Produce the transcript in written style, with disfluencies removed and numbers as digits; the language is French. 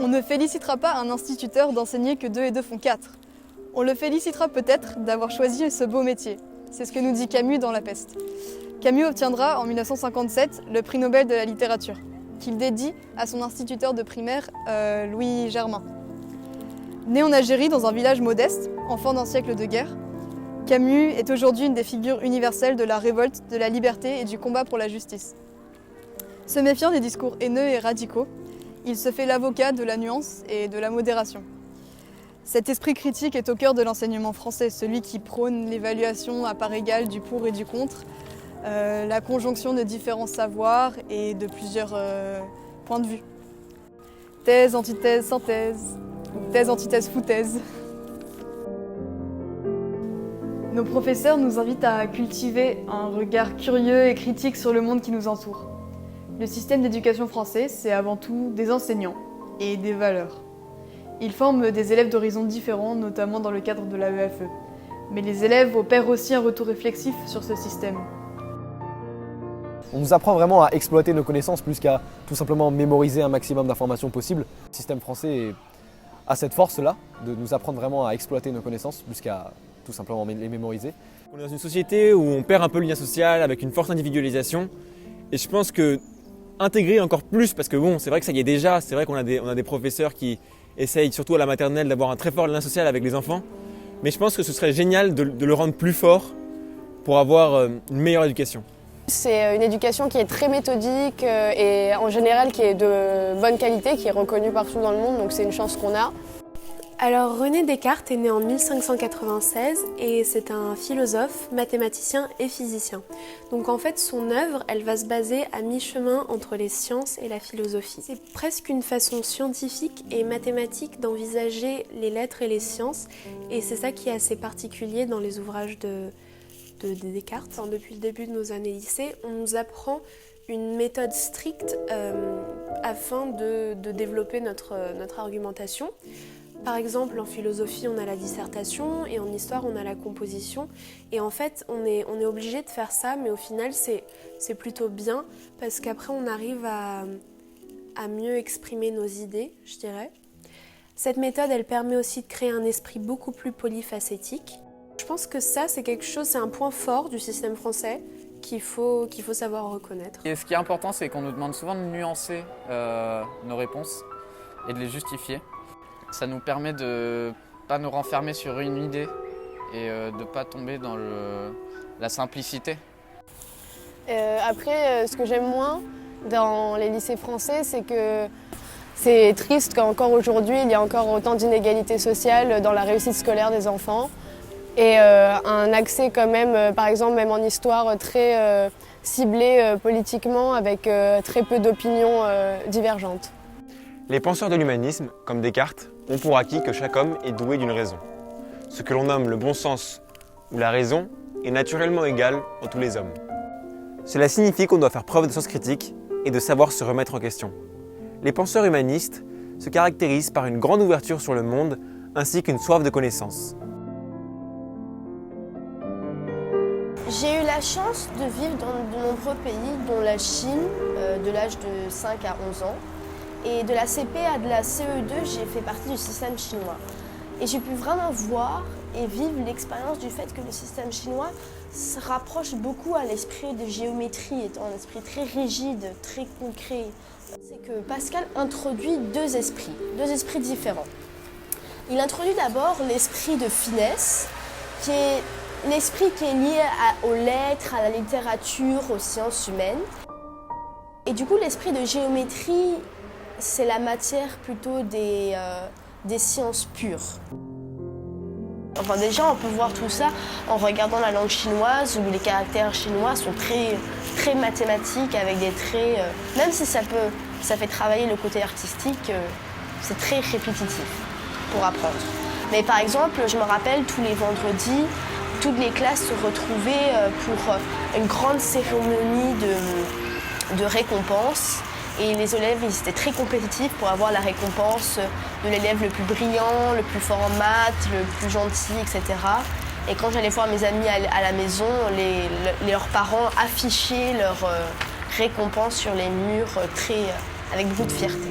On ne félicitera pas un instituteur d'enseigner que 2 et 2 font 4. On le félicitera peut-être d'avoir choisi ce beau métier. C'est ce que nous dit Camus dans La Peste. Camus obtiendra en 1957 le prix Nobel de la littérature, qu'il dédie à son instituteur de primaire, Louis Germain. Né en Algérie dans un village modeste, enfant d'un siècle de guerre, Camus est aujourd'hui une des figures universelles de la révolte, de la liberté et du combat pour la justice. Se méfiant des discours haineux et radicaux, il se fait l'avocat de la nuance et de la modération. Cet esprit critique est au cœur de l'enseignement français, celui qui prône l'évaluation à part égale du pour et du contre, la conjonction de différents savoirs et de plusieurs points de vue. Thèse, antithèse, synthèse, thèse, antithèse, foutaise. Nos professeurs nous invitent à cultiver un regard curieux et critique sur le monde qui nous entoure. Le système d'éducation français, c'est avant tout des enseignants et des valeurs. Ils forment des élèves d'horizons différents, notamment dans le cadre de la EFE. Mais les élèves opèrent aussi un retour réflexif sur ce système. On nous apprend vraiment à exploiter nos connaissances plus qu'à tout simplement mémoriser un maximum d'informations possibles. Le système français a cette force-là de nous apprendre vraiment à exploiter nos connaissances plus qu'à tout simplement les mémoriser. On est dans une société où on perd un peu le lien social avec une forte individualisation. Et je pense que intégrer encore plus, parce que bon, c'est vrai que ça y est déjà, c'est vrai qu'on a des professeurs qui essayent, surtout à la maternelle, d'avoir un très fort lien social avec les enfants. Mais je pense que ce serait génial de le rendre plus fort pour avoir une meilleure éducation. C'est une éducation qui est très méthodique et en général qui est de bonne qualité, qui est reconnue partout dans le monde, donc c'est une chance qu'on a. Alors René Descartes est né en 1596 et c'est un philosophe, mathématicien et physicien. Donc en fait son œuvre, elle va se baser à mi-chemin entre les sciences et la philosophie. C'est presque une façon scientifique et mathématique d'envisager les lettres et les sciences et c'est ça qui est assez particulier dans les ouvrages de Descartes. Enfin, depuis le début de nos années lycée, on nous apprend une méthode stricte afin de développer notre argumentation. Par exemple, en philosophie, on a la dissertation et en histoire, on a la composition. Et en fait, on est obligé de faire ça, mais au final, c'est plutôt bien parce qu'après, on arrive à mieux exprimer nos idées, je dirais. Cette méthode, elle permet aussi de créer un esprit beaucoup plus polyfacétique. Je pense que ça, c'est quelque chose, c'est un point fort du système français qu'il faut savoir reconnaître. Et ce qui est important, c'est qu'on nous demande souvent de nuancer nos réponses et de les justifier. Ça nous permet de ne pas nous renfermer sur une idée et de ne pas tomber dans la simplicité. Après, ce que j'aime moins dans les lycées français, c'est que c'est triste qu'encore aujourd'hui, il y a encore autant d'inégalités sociales dans la réussite scolaire des enfants. Et un accès quand même, par exemple, même en histoire, très ciblé politiquement avec très peu d'opinions divergentes. Les penseurs de l'humanisme, comme Descartes, ont pour acquis que chaque homme est doué d'une raison. Ce que l'on nomme le bon sens ou la raison est naturellement égal en tous les hommes. Cela signifie qu'on doit faire preuve de sens critique et de savoir se remettre en question. Les penseurs humanistes se caractérisent par une grande ouverture sur le monde ainsi qu'une soif de connaissance. J'ai eu la chance de vivre dans de nombreux pays, dont la Chine, de l'âge de 5 à 11 ans. Et de la CP à de la CE2, j'ai fait partie du système chinois. Et j'ai pu vraiment voir et vivre l'expérience du fait que le système chinois se rapproche beaucoup à l'esprit de géométrie, étant un esprit très rigide, très concret. C'est que Pascal introduit deux esprits différents. Il introduit d'abord l'esprit de finesse, qui est l'esprit qui est lié aux lettres, à la littérature, aux sciences humaines. Et du coup, l'esprit de géométrie, c'est la matière plutôt des sciences pures. Enfin déjà, on peut voir tout ça en regardant la langue chinoise où les caractères chinois sont très mathématiques avec des traits. Même si ça fait travailler le côté artistique, c'est très répétitif pour apprendre. Mais par exemple, je me rappelle tous les vendredis, toutes les classes se retrouvaient pour une grande cérémonie de récompense. Et les élèves, ils étaient très compétitifs pour avoir la récompense de l'élève le plus brillant, le plus fort en maths, le plus gentil, etc. Et quand j'allais voir mes amis à la maison, leurs parents affichaient leurs récompenses sur les murs avec beaucoup de fierté.